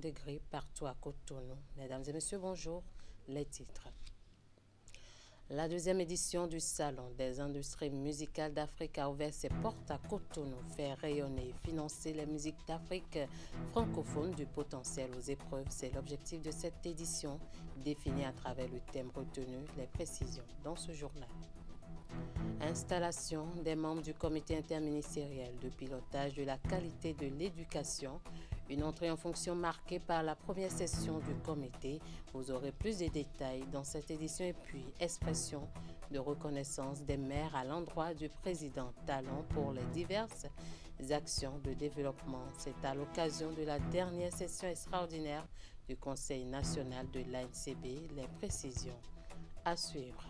degrés partout à Cotonou. Mesdames et messieurs, bonjour. Les titres. La deuxième édition du Salon des industries musicales d'Afrique a ouvert ses portes à Cotonou, faire rayonner et financer les musiques d'Afrique francophone du potentiel aux épreuves. C'est l'objectif de cette édition, définie à travers le thème retenu, les précisions dans ce journal. Installation des membres du comité interministériel de pilotage de la qualité de l'éducation. Une entrée en fonction marquée par la première session du comité. Vous aurez plus de détails dans cette édition et puis expression de reconnaissance des maires à l'endroit du président Talon pour les diverses actions de développement. C'est à l'occasion de la dernière session extraordinaire du Conseil national de l'ANCB. Les précisions à suivre.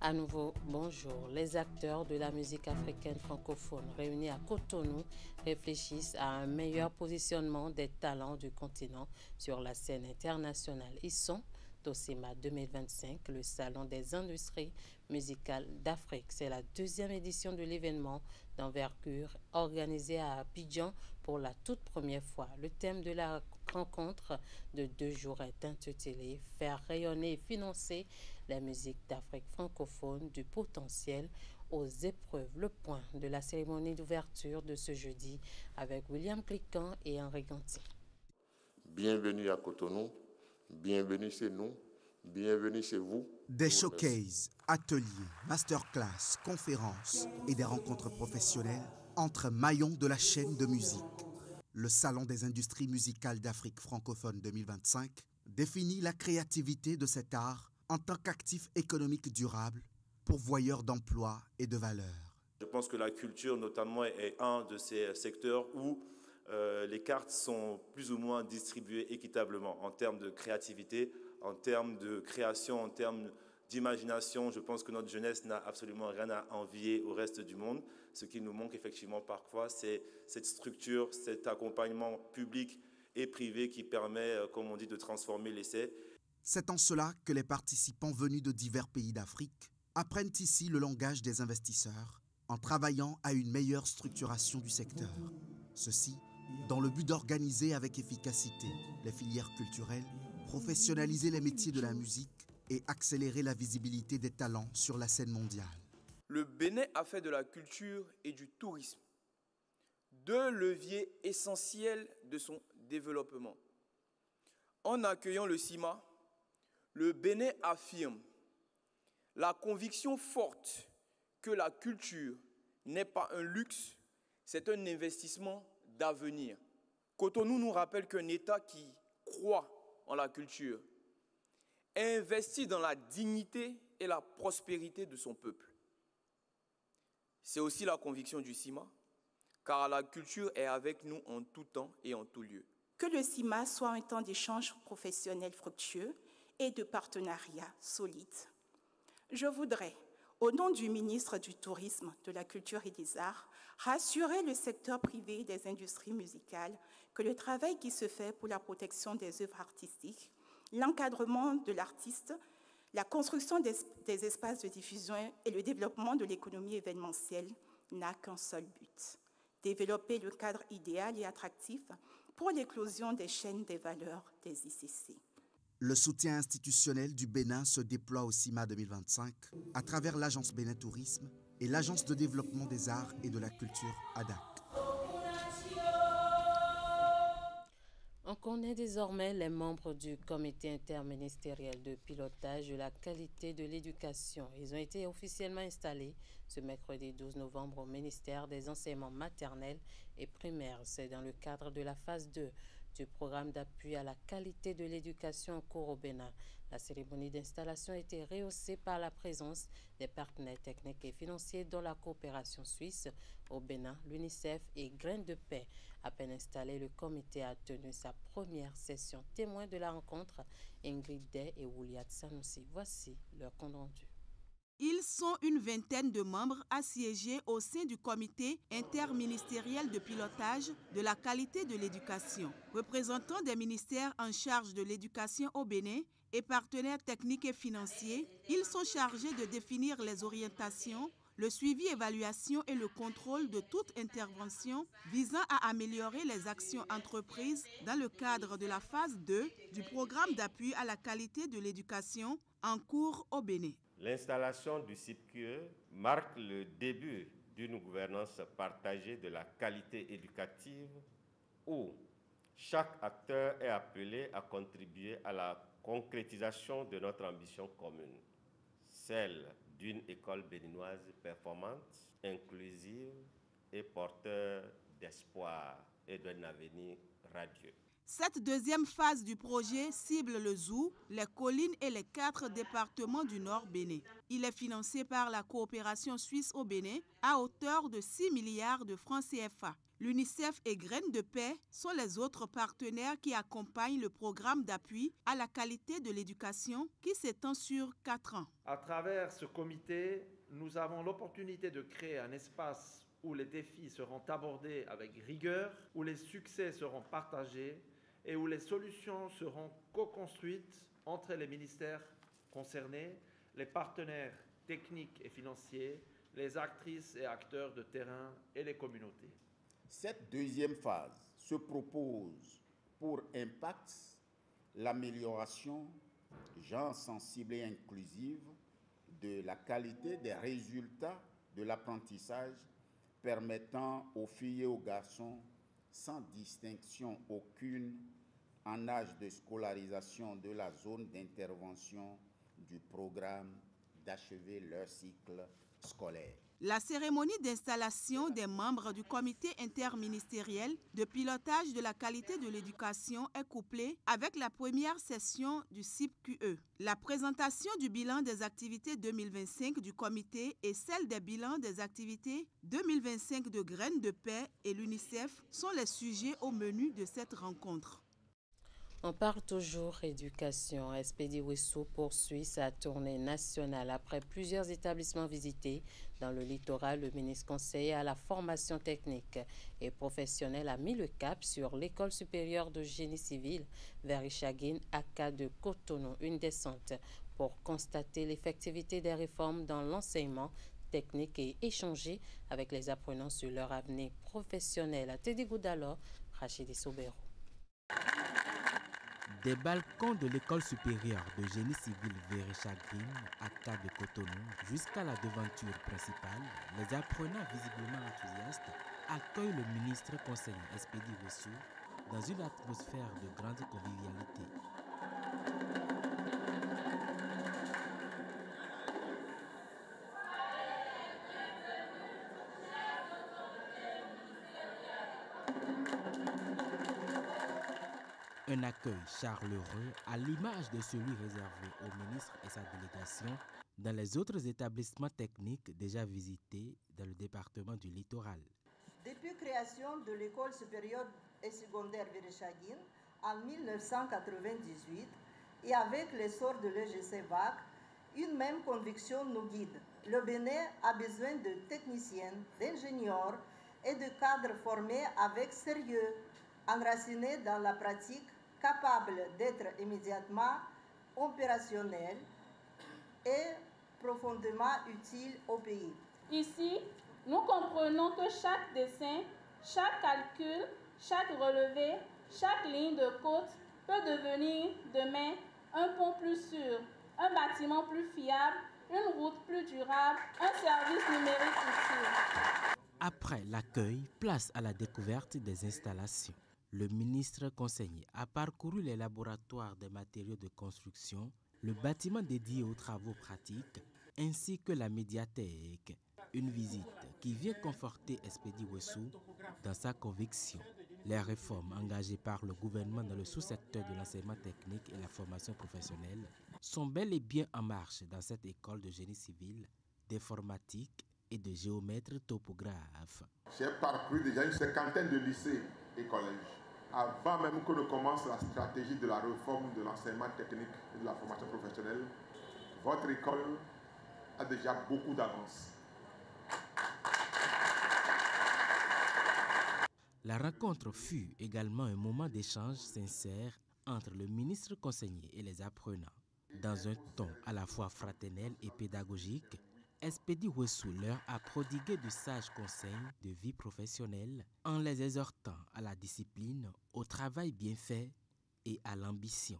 À nouveau, bonjour. Les acteurs de la musique africaine francophone réunis à Cotonou réfléchissent à un meilleur positionnement des talents du continent sur la scène internationale. Ils sont au CIMA 2025, le Salon des industries musicales d'Afrique. C'est la deuxième édition de l'événement d'envergure organisé à Abidjan pour la toute première fois. Le thème de la rencontre de 2 jours est intitulé « Faire rayonner et financer la musique d'Afrique francophone du potentiel aux épreuves ». Le point de la cérémonie d'ouverture de ce jeudi avec William Cliquant et Henri Ganti. Bienvenue à Cotonou, bienvenue chez nous, bienvenue chez vous. Des showcases, ateliers, masterclass, conférences et des rencontres professionnelles entre maillons de la chaîne de musique. Le Salon des industries musicales d'Afrique francophone 2025 définit la créativité de cet art en tant qu'actif économique durable, pourvoyeur d'emplois et de valeurs. Je pense que la culture, notamment, est un de ces secteurs où les cartes sont plus ou moins distribuées équitablement en termes de créativité, en termes de création, en termes d'imagination. Je pense que notre jeunesse n'a absolument rien à envier au reste du monde. Ce qui nous manque effectivement parfois, c'est cette structure, cet accompagnement public et privé qui permet, comme on dit, de transformer l'essai. C'est en cela que les participants venus de divers pays d'Afrique apprennent ici le langage des investisseurs en travaillant à une meilleure structuration du secteur. Ceci dans le but d'organiser avec efficacité les filières culturelles, professionnaliser les métiers de la musique et accélérer la visibilité des talents sur la scène mondiale. Le Bénin a fait de la culture et du tourisme 2 leviers essentiels de son développement. En accueillant le CIMA, le Bénin affirme la conviction forte que la culture n'est pas un luxe, c'est un investissement d'avenir. Cotonou nous rappelle qu'un État qui croit en la culture investit dans la dignité et la prospérité de son peuple. C'est aussi la conviction du CIMA, car la culture est avec nous en tout temps et en tout lieu. Que le CIMA soit un temps d'échange professionnel fructueux et de partenariat solide. Je voudrais, au nom du ministre du Tourisme, de la Culture et des Arts, rassurer le secteur privé des industries musicales que le travail qui se fait pour la protection des œuvres artistiques, l'encadrement de l'artiste, la construction des espaces de diffusion et le développement de l'économie événementielle n'a qu'un seul but, développer le cadre idéal et attractif pour l'éclosion des chaînes des valeurs des ICC. Le soutien institutionnel du Bénin se déploie au CIMA 2025 à travers l'Agence Bénin Tourisme et l'Agence de développement des arts et de la culture ADAC. On connaît désormais les membres du comité interministériel de pilotage de la qualité de l'éducation. Ils ont été officiellement installés ce mercredi 12 novembre au ministère des enseignements maternels et primaires. C'est dans le cadre de la phase 2 du programme d'appui à la qualité de l'éducation en cours au Bénin. La cérémonie d'installation a été rehaussée par la présence des partenaires techniques et financiers dont la coopération suisse au Bénin, l'UNICEF et Graines de Paix. À peine installé, le comité a tenu sa première session. Témoins de la rencontre, Ingrid Day et Wouliat Sanoussi. Voici leur compte rendu. Ils sont une vingtaine de membres assiégés au sein du comité interministériel de pilotage de la qualité de l'éducation. Représentants des ministères en charge de l'éducation au Bénin et partenaires techniques et financiers, ils sont chargés de définir les orientations, le suivi, évaluation et le contrôle de toute intervention visant à améliorer les actions entreprises dans le cadre de la phase 2 du programme d'appui à la qualité de l'éducation en cours au Bénin. L'installation du CIPQE marque le début d'une gouvernance partagée de la qualité éducative où chaque acteur est appelé à contribuer à la concrétisation de notre ambition commune, celle d'une école béninoise performante, inclusive et porteur d'espoir et d'un avenir radieux. Cette deuxième phase du projet cible le Zou, les collines et les 4 départements du Nord Bénin. Il est financé par la coopération suisse au Bénin à hauteur de 6 milliards de francs CFA. L'UNICEF et Graines de Paix sont les autres partenaires qui accompagnent le programme d'appui à la qualité de l'éducation qui s'étend sur 4 ans. À travers ce comité, nous avons l'opportunité de créer un espace où les défis seront abordés avec rigueur, où les succès seront partagés et où les solutions seront co-construites entre les ministères concernés, les partenaires techniques et financiers, les actrices et acteurs de terrain et les communautés. Cette deuxième phase se propose pour impact l'amélioration, genre sensible et inclusive, de la qualité des résultats de l'apprentissage permettant aux filles et aux garçons, sans distinction aucune, en âge de scolarisation de la zone d'intervention du programme, d'achever leur cycle scolaire. La cérémonie d'installation des membres du comité interministériel de pilotage de la qualité de l'éducation est couplée avec la première session du CIPQE. La présentation du bilan des activités 2025 du comité et celle des bilans des activités 2025 de Graines de Paix et l'UNICEF sont les sujets au menu de cette rencontre. On parle toujours éducation. Espedi Wessou poursuit sa tournée nationale. Après plusieurs établissements visités dans le littoral, le ministre conseiller à la formation technique et professionnelle a mis le cap sur l'école supérieure de génie civil vers Ichagine, à cas de Cotonou, une descente pour constater l'effectivité des réformes dans l'enseignement technique et échanger avec les apprenants sur leur avenir professionnel. À Teddy Goudalo, Rachidi Soubero. Des balcons de l'école supérieure de génie civil Véréchagrine à cas de Cotonou jusqu'à la devanture principale, les apprenants visiblement enthousiastes accueillent le ministre conseiller Espedi Wessou dans une atmosphère de grande convivialité. Un accueil chaleureux à l'image de celui réservé au ministre et sa délégation dans les autres établissements techniques déjà visités dans le département du Littoral. Depuis la création de l'école supérieure et secondaire Véréchaguine en 1998 et avec l'essor de l'EGC VAC, une même conviction nous guide. Le Bénin a besoin de techniciens, d'ingénieurs et de cadres formés avec sérieux, enracinés dans la pratique, capables d'être immédiatement opérationnels et profondément utiles au pays. Ici, nous comprenons que chaque dessin, chaque calcul, chaque relevé, chaque ligne de côte peut devenir demain un pont plus sûr, un bâtiment plus fiable, une route plus durable, un service numérique utile. Après l'accueil, place à la découverte des installations. Le ministre conseiller a parcouru les laboratoires des matériaux de construction, le bâtiment dédié aux travaux pratiques, ainsi que la médiathèque. Une visite qui vient conforter Espedi Wessou dans sa conviction. Les réformes engagées par le gouvernement dans le sous-secteur de l'enseignement technique et la formation professionnelle sont bel et bien en marche dans cette école de génie civil, d'informatique et de géomètre topographe. J'ai parcouru déjà une cinquantaine de lycées et collèges. Avant même que ne commence la stratégie de la réforme de l'enseignement technique et de la formation professionnelle, votre école a déjà beaucoup d'avance. La rencontre fut également un moment d'échange sincère entre le ministre conseiller et les apprenants. Dans un ton à la fois fraternel et pédagogique, Expédie Wessou leur a prodigué de sages conseils de vie professionnelle en les exhortant à la discipline, au travail bien fait et à l'ambition.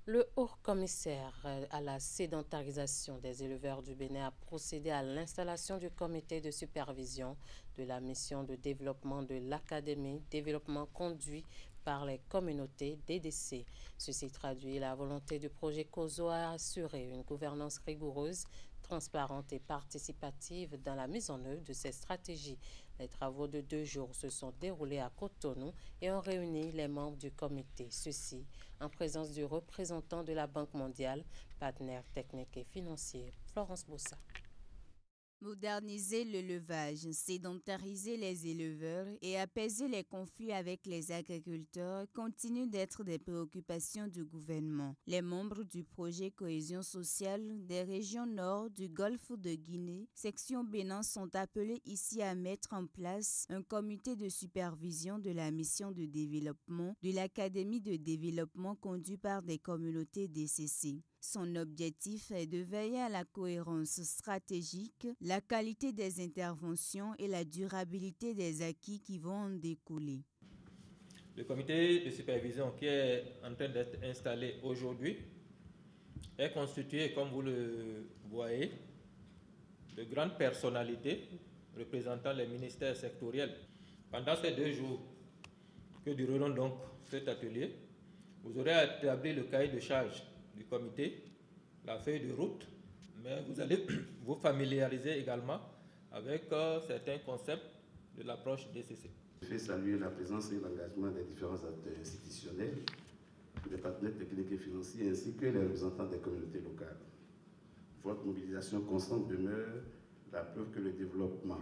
Le haut-commissaire à la sédentarisation des éleveurs du Bénin a procédé à l'installation du comité de supervision de la mission de développement de l'Académie, développement conduit par les communautés DDC. Ceci traduit la volonté du projet COSO à assurer une gouvernance rigoureuse, transparente et participative dans la mise en œuvre de ces stratégies. Les travaux de 2 jours se sont déroulés à Cotonou et ont réuni les membres du comité. Ceci en présence du représentant de la Banque mondiale, partenaire technique et financier, Florence Bossa. Moderniser l'élevage, sédentariser les éleveurs et apaiser les conflits avec les agriculteurs continuent d'être des préoccupations du gouvernement. Les membres du projet Cohésion sociale des régions nord du Golfe de Guinée, section Bénin, sont appelés ici à mettre en place un comité de supervision de la mission de développement de l'Académie de développement conduit par des communautés DCC. Son objectif est de veiller à la cohérence stratégique, la qualité des interventions et la durabilité des acquis qui vont en découler. Le comité de supervision qui est en train d'être installé aujourd'hui est constitué, comme vous le voyez, de grandes personnalités représentant les ministères sectoriels. Pendant ces 2 jours que dureront donc cet atelier, vous aurez établi le cahier de charge du comité, la feuille de route, mais vous allez vous familiariser également avec certains concepts de l'approche DCC. Je fais saluer la présence et l'engagement des différents acteurs institutionnels, des partenaires techniques et financiers, ainsi que les représentants des communautés locales. Votre mobilisation constante demeure la preuve que le développement,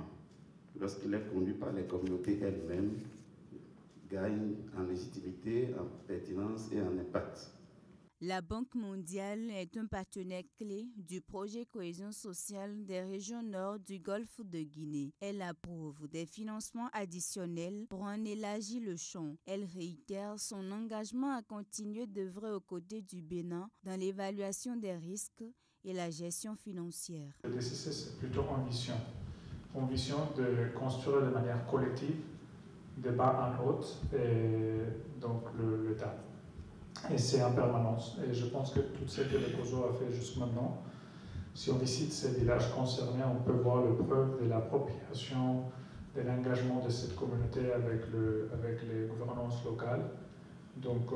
lorsqu'il est conduit par les communautés elles-mêmes, gagne en légitimité, en pertinence et en impact. La Banque mondiale est un partenaire clé du projet Cohésion sociale des régions nord du Golfe de Guinée. Elle approuve des financements additionnels pour en élargir le champ. Elle réitère son engagement à continuer d'œuvrer aux côtés du Bénin dans l'évaluation des risques et la gestion financière. Le DCC, c'est plutôt ambition. Ambition de construire de manière collective, de bas en haut, et donc le DAP. Et c'est en permanence. Et je pense que tout ce que le COSO a fait jusqu'à maintenant, si on visite ces villages concernés, on peut voir le preuve de l'appropriation, de l'engagement de cette communauté avec les gouvernances locales. Donc,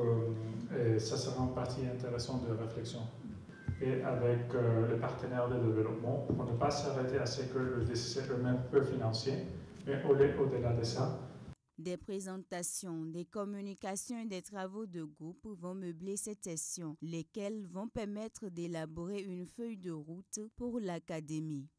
ça sera une partie intéressante de réflexion. Et avec les partenaires de développement, pour ne pas s'arrêter à ce que le DCC eux-mêmes peut financer, mais au-delà de ça. Des présentations, des communications et des travaux de groupe vont meubler cette session, lesquels vont permettre d'élaborer une feuille de route pour l'Académie.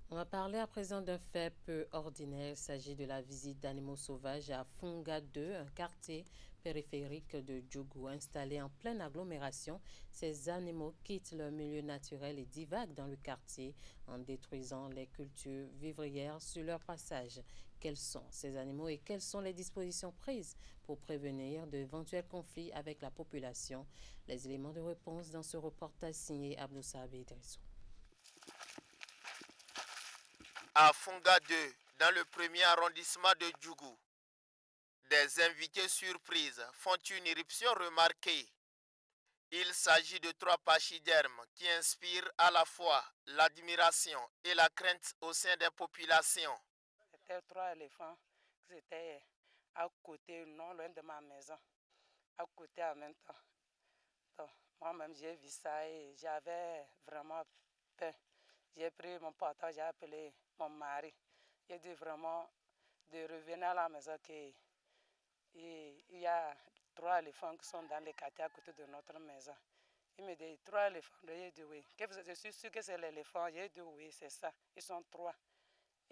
On va parler à présent d'un fait peu ordinaire. Il s'agit de la visite d'animaux sauvages à Funga 2, un quartier périphérique de Djougou. Installés en pleine agglomération, ces animaux quittent leur milieu naturel et divaguent dans le quartier en détruisant les cultures vivrières sur leur passage. Quels sont ces animaux et quelles sont les dispositions prises pour prévenir d'éventuels conflits avec la population? Les éléments de réponse dans ce reportage signé Abdoussab Idrissou. À Funga 2, dans le premier arrondissement de Djougou, des invités surprises font une irruption remarquée. Il s'agit de 3 pachydermes qui inspirent à la fois l'admiration et la crainte au sein des populations. C'était 3 éléphants qui étaient à côté, non loin de ma maison, à côté en même temps. Donc, moi-même, j'ai vu ça et j'avais vraiment peur. J'ai pris mon portable, j'ai appelé mon mari. J'ai dit vraiment de revenir à la maison qu'il y a 3 éléphants qui sont dans les quartiers à côté de notre maison. Il me dit 3 éléphants. J'ai dit oui. Je suis sûr que c'est l'éléphant. J'ai dit oui, c'est ça. Ils sont 3.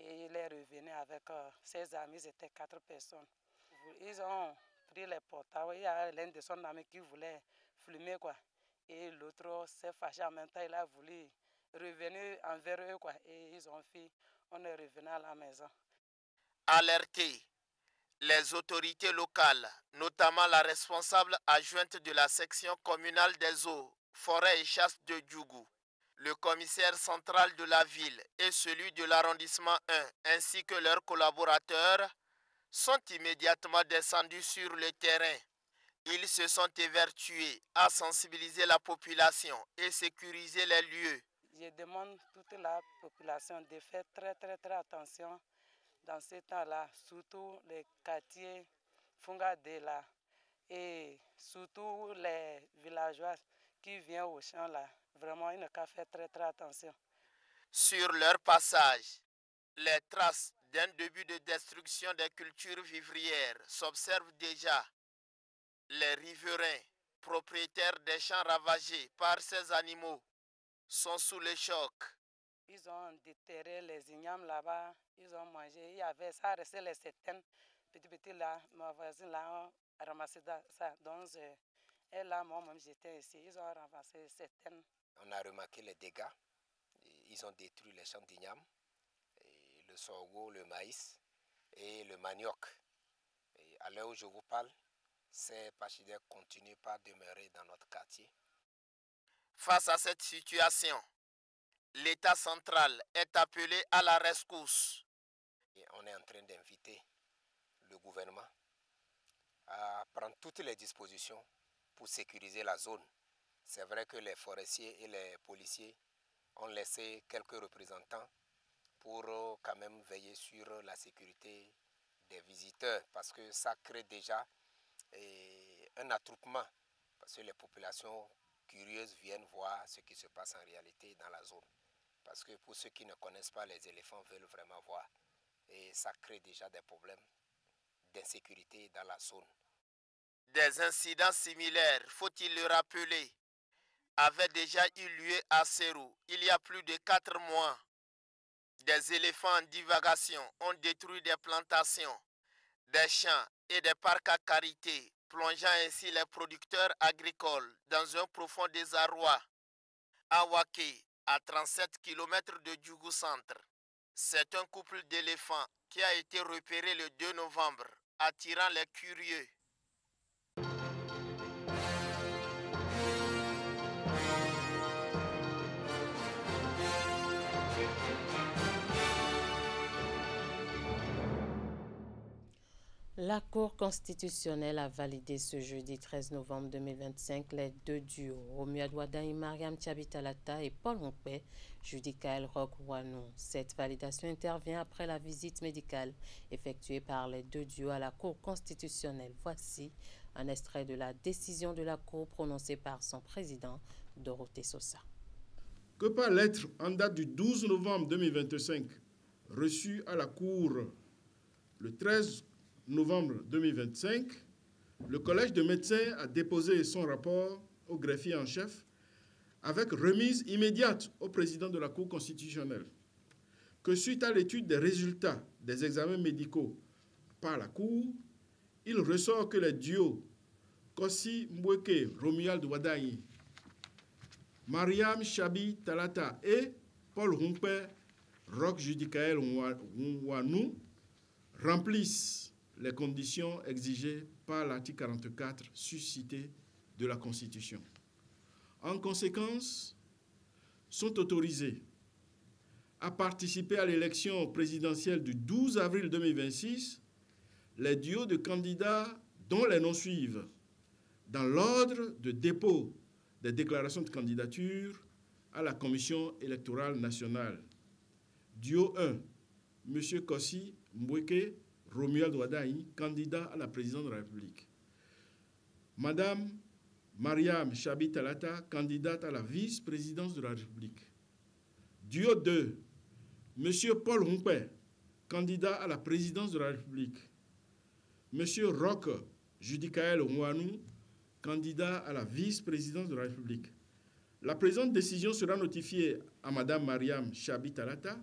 Et il est revenu avec ses amis, ils étaient 4 personnes. Ils ont pris les portables. Il y a l'un de son ami qui voulait fumer, quoi. Et l'autre s'est fâché en même temps. Il a voulu revenir envers eux, quoi. Et ils ont fait, on est revenu à la maison. Alertés, les autorités locales, notamment la responsable adjointe de la section communale des eaux, forêts et chasse de Djougou, le commissaire central de la ville et celui de l'arrondissement 1, ainsi que leurs collaborateurs, sont immédiatement descendus sur le terrain. Ils se sont évertués à sensibiliser la population et sécuriser les lieux. Je demande à toute la population de faire très attention dans ce temps-là, surtout les quartiers Fungade là, et surtout les villageois qui viennent au champ là. Vraiment, il ne faut faire très attention. Sur leur passage, les traces d'un début de destruction des cultures vivrières s'observent déjà. Les riverains, propriétaires des champs ravagés par ces animaux, sont sous le choc. Ils ont déterré les ignames là-bas, ils ont mangé. Il y avait ça, restait les certaines petits là, ma voisine là a ramassé ça. Donc, et là, moi-même j'étais ici, ils ont ramassé certaines. On a remarqué les dégâts. Ils ont détruit les champs d'igname, le sorgho, le maïs et le manioc. Et à l'heure où je vous parle, ces pachydermes continuent pas à demeurer dans notre quartier. Face à cette situation, l'État central est appelé à la rescousse. Et on est en train d'inviter le gouvernement à prendre toutes les dispositions pour sécuriser la zone. C'est vrai que les forestiers et les policiers ont laissé quelques représentants pour quand même veiller sur la sécurité des visiteurs, parce que ça crée déjà un attroupement, parce que les populations curieuses viennent voir ce qui se passe en réalité dans la zone. Parce que pour ceux qui ne connaissent pas, les éléphants veulent vraiment voir. Et ça crée déjà des problèmes d'insécurité dans la zone. Des incidents similaires, faut-il le rappeler, avaient déjà eu lieu à Serou il y a plus de 4 mois. Des éléphants en divagation ont détruit des plantations, des champs et des parcs à karité, plongeant ainsi les producteurs agricoles dans un profond désarroi. À Waké, à 37 km de Djougou Centre, c'est un couple d'éléphants qui a été repéré le 2 novembre, attirant les curieux. La Cour constitutionnelle a validé ce jeudi 13 novembre 2025 les 2 duos, Romuald Wadaï, Mariam Tchabi-Talata et Paul Hunkpe, Judicaël Roch-Ouanou. Cette validation intervient après la visite médicale effectuée par les 2 duos à la Cour constitutionnelle. Voici un extrait de la décision de la Cour prononcée par son président, Dorothée Sosa. Que par lettre en date du 12 novembre 2025, reçue à la Cour le 13 novembre 2025, le Collège de médecins a déposé son rapport au greffier en chef avec remise immédiate au président de la Cour constitutionnelle. Que suite à l'étude des résultats des examens médicaux par la Cour, il ressort que les duos Kossi Mbweke Romuald Wadaï, Mariam Tchabi-Talata et Paul Hunkpe Roch Judicaël Ouanou remplissent les conditions exigées par l'article 44 suscité de la Constitution. En conséquence, sont autorisés à participer à l'élection présidentielle du 12 avril 2026 les duos de candidats dont les noms suivent dans l'ordre de dépôt des déclarations de candidature à la Commission électorale nationale. Duo 1, M. Kossi Mbweke Romuald Wadaï, candidat à la présidence de la République. Madame Mariam Tchabi-Talata, candidate à la vice-présidence de la République. Duo 2, M. Paul Hunkpe, candidat à la présidence de la République. M. Roch Judicaël Ouanou, candidat à la vice-présidence de la République. La présente décision sera notifiée à Madame Mariam Tchabi-Talata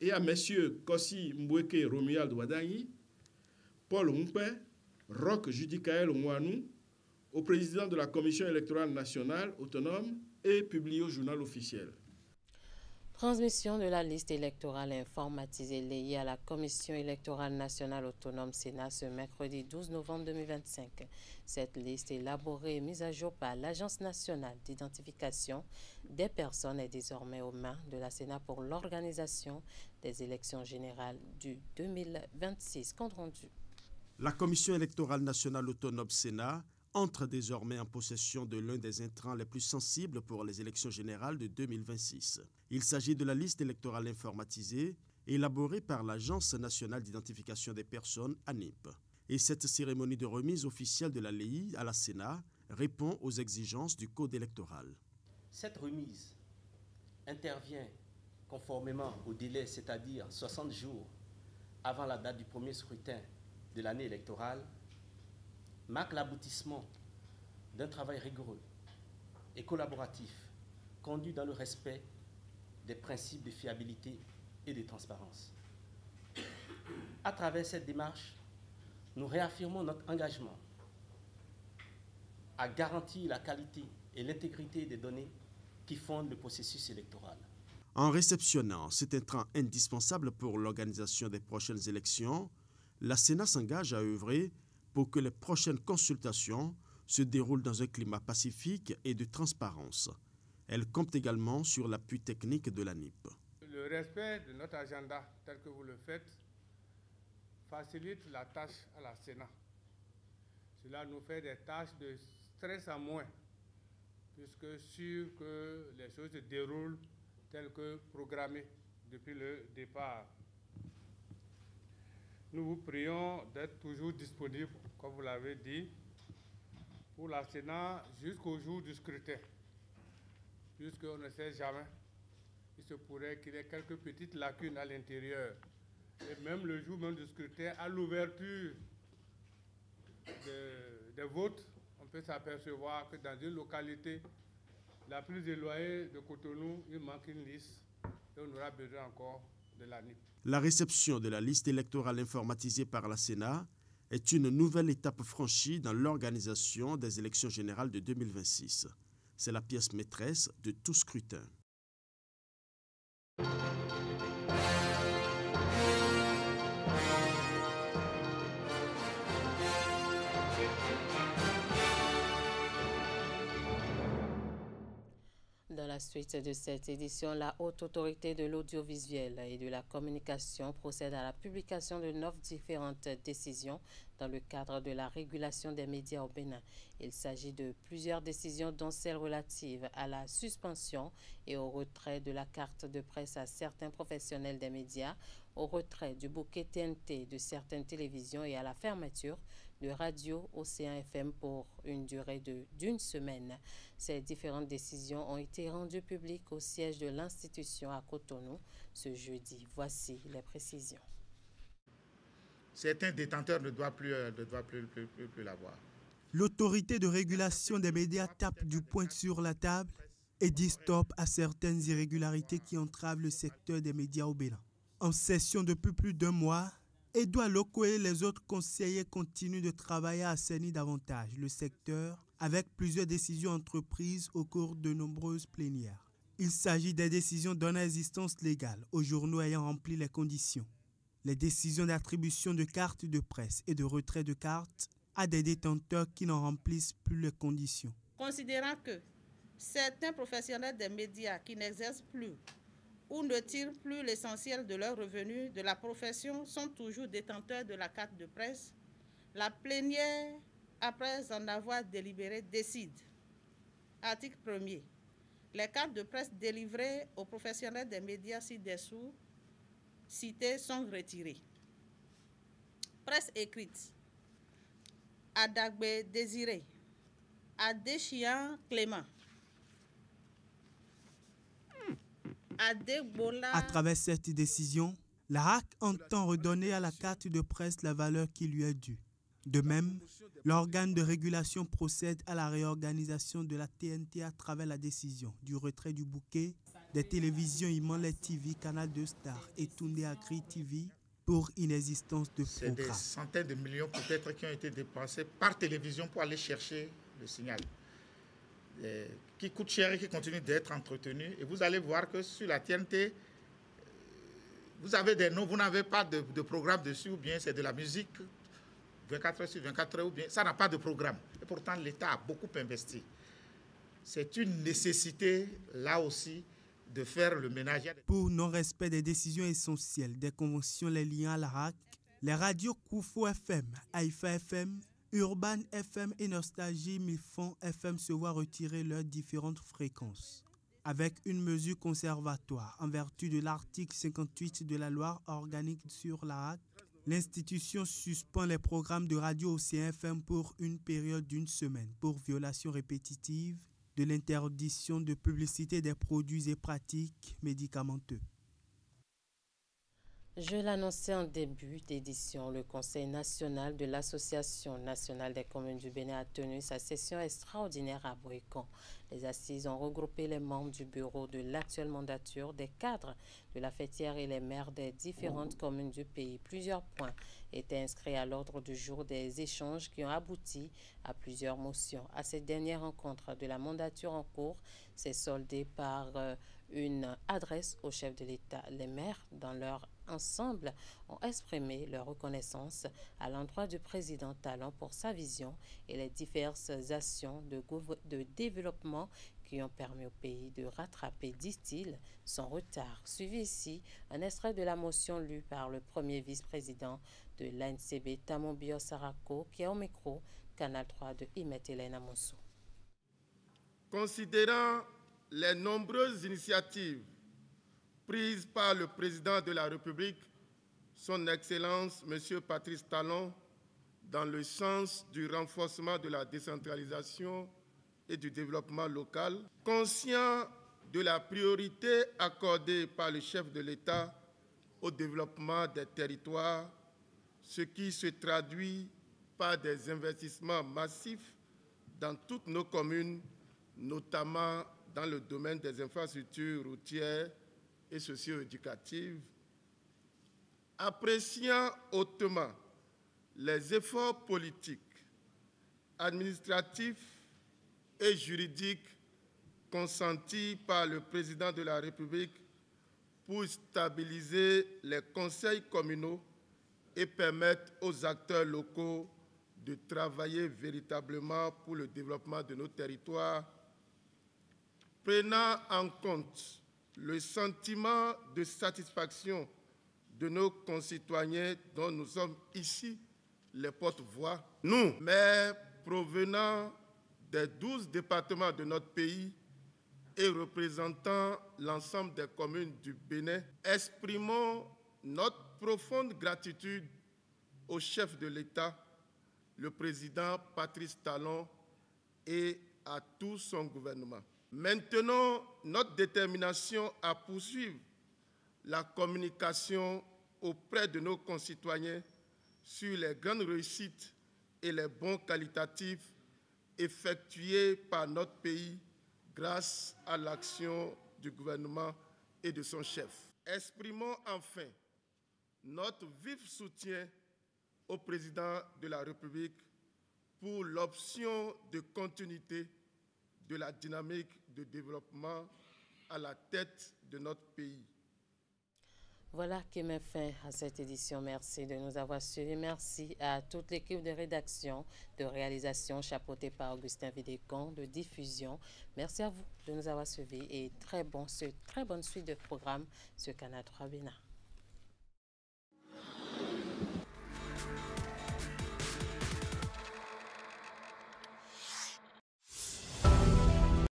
et à messieurs Kossi Mbweke Romuald Wadaï, Paul Hunkpe, Roch Judicaël Ouanou, au président de la Commission électorale nationale autonome et publié au journal officiel. Transmission de la liste électorale informatisée liée à la Commission électorale nationale autonome Sénat ce mercredi 12 novembre 2025. Cette liste élaborée et mise à jour par l'Agence nationale d'identification des personnes est désormais aux mains de la Sénat pour l'organisation des élections générales du 2026. Compte rendu. La Commission électorale nationale autonome Sénat entre désormais en possession de l'un des intrants les plus sensibles pour les élections générales de 2026. Il s'agit de la liste électorale informatisée élaborée par l'Agence nationale d'identification des personnes, ANIP. Et cette cérémonie de remise officielle de la LEI à la Sénat répond aux exigences du Code électoral. Cette remise intervient conformément au délai, c'est-à-dire 60 jours avant la date du premier scrutin de l'année électorale, marque l'aboutissement d'un travail rigoureux et collaboratif conduit dans le respect des principes de fiabilité et de transparence. À travers cette démarche, nous réaffirmons notre engagement à garantir la qualité et l'intégrité des données qui fondent le processus électoral. En réceptionnant cet intrant indispensable pour l'organisation des prochaines élections, la Sénat s'engage à œuvrer pour que les prochaines consultations se déroulent dans un climat pacifique et de transparence. Elle compte également sur l'appui technique de l'ANIP. Le respect de notre agenda tel que vous le faites facilite la tâche à la Sénat. Cela nous fait des tâches de stress à moins, puisque sûr que les choses se déroulent telles que programmées depuis le départ. Nous vous prions d'être toujours disponibles, comme vous l'avez dit, pour la Sénat jusqu'au jour du scrutin, puisqu'on ne sait jamais. Il se pourrait qu'il y ait quelques petites lacunes à l'intérieur. Et même le jour même du scrutin, à l'ouverture des votes, on peut s'apercevoir que dans une localité la plus éloignée de Cotonou, il manque une liste et on aura besoin encore de l'ANIP. La réception de la liste électorale informatisée par la Sénat est une nouvelle étape franchie dans l'organisation des élections générales de 2026. C'est la pièce maîtresse de tout scrutin. Dans la suite de cette édition, la Haute Autorité de l'audiovisuel et de la communication procède à la publication de 9 différentes décisions dans le cadre de la régulation des médias au Bénin. Il s'agit de plusieurs décisions, dont celle relative à la suspension et au retrait de la carte de presse à certains professionnels des médias, au retrait du bouquet TNT de certaines télévisions et à la fermeture de Radio Océan FM pour une durée d'une semaine. Ces différentes décisions ont été rendues publiques au siège de l'institution à Cotonou ce jeudi. Voici les précisions. Certains détenteurs ne doivent plus l'avoir. L'autorité de régulation des médias tape du poing sur la table et dit stop à certaines irrégularités qui entravent le secteur des médias au Bénin. En session depuis plus d'un mois, Edouard Loko et les autres conseillers continuent de travailler à assainir davantage le secteur avec plusieurs décisions entreprises au cours de nombreuses plénières. Il s'agit des décisions donnant existence légale aux journaux ayant rempli les conditions. Les décisions d'attribution de cartes de presse et de retrait de cartes à des détenteurs qui n'en remplissent plus les conditions. Considérant que certains professionnels des médias qui n'exercent plus ou ne tirent plus l'essentiel de leurs revenus de la profession sont toujours détenteurs de la carte de presse, la plénière, après en avoir délibéré, décide. Article 1er. Les cartes de presse délivrées aux professionnels des médias ci-dessous cités sont retirées. Presse écrite. Adagbe Désiré, Adéchian Clément, À travers cette décision, la RAC entend redonner à la carte de presse la valeur qui lui est due. De même, l'organe de régulation procède à la réorganisation de la TNT à travers la décision du retrait du bouquet des télévisions Imole TV, Canal 2 Star et Tunde Agri TV pour inexistence de C'est programme. des centaines de millions peut-être qui ont été dépensés par télévision pour aller chercher le signal. qui coûtent cher et qui continuent d'être entretenus. Et vous allez voir que sur la TNT, vous avez des noms, vous n'avez pas de programme dessus, ou bien c'est de la musique 24 heures sur 24 heures, ou bien ça n'a pas de programme. Et pourtant, l'État a beaucoup investi. C'est une nécessité, là aussi, de faire le ménage. Pour non-respect des décisions essentielles des conventions les liant à la RAC, les radios Koufou FM, Haïfa FM, Urban FM et Nostalgie Milfon FM se voient retirer leurs différentes fréquences. Avec une mesure conservatoire en vertu de l'article 58 de la loi organique sur la RAC, l'institution suspend les programmes de radio Océan FM pour une période d'1 semaine pour violation répétitive de l'interdiction de publicité des produits et pratiques médicamenteux. Je l'annonçais en début d'édition, le Conseil national de l'Association nationale des communes du Bénin a tenu sa session extraordinaire à Boécan. Les assises ont regroupé les membres du bureau de l'actuelle mandature, des cadres de la fêtière et les maires des différentes communes du pays. Plusieurs points étaient inscrits à l'ordre du jour des échanges qui ont abouti à plusieurs motions. À cette dernière rencontre de la mandature en cours, s'est soldée par une adresse au chef de l'État. Les maires, dans leur ensemble, ont exprimé leur reconnaissance à l'endroit du président Talon pour sa vision et les diverses actions de développement qui ont permis au pays de rattraper, disent-ils, son retard. Suivi ici un extrait de la motion lue par le premier vice-président de l'ANCB, Tamon Bio Sarako, qui est au micro, Canal 3 de Imet Hélène Amonso. Considérant les nombreuses initiatives prises par le président de la République, son Excellence M. Patrice Talon, dans le sens du renforcement de la décentralisation et du développement local, conscient de la priorité accordée par le chef de l'État au développement des territoires, ce qui se traduit par des investissements massifs dans toutes nos communes, notamment dans le domaine des infrastructures routières et socio-éducatives, appréciant hautement les efforts politiques, administratifs et juridiques consentis par le président de la République pour stabiliser les conseils communaux et permettre aux acteurs locaux de travailler véritablement pour le développement de nos territoires, prenant en compte le sentiment de satisfaction de nos concitoyens dont nous sommes ici les porte-voix. Nous, maires provenant des 12 départements de notre pays et représentant l'ensemble des communes du Bénin, exprimons notre profonde gratitude au chef de l'État, le président Patrice Talon, et à tout son gouvernement. Maintenons notre détermination à poursuivre la communication auprès de nos concitoyens sur les grandes réussites et les bons qualitatifs effectués par notre pays grâce à l'action du gouvernement et de son chef. Exprimons enfin notre vif soutien au président de la République pour l'option de continuité de la dynamique de développement à la tête de notre pays. Voilà qui met fin à cette édition. Merci de nous avoir suivis. Merci à toute l'équipe de rédaction, de réalisation chapeautée par Augustin Vidécon, de diffusion. Merci à vous de nous avoir suivis et très bonne suite de programmes sur Canal 3 Bénin.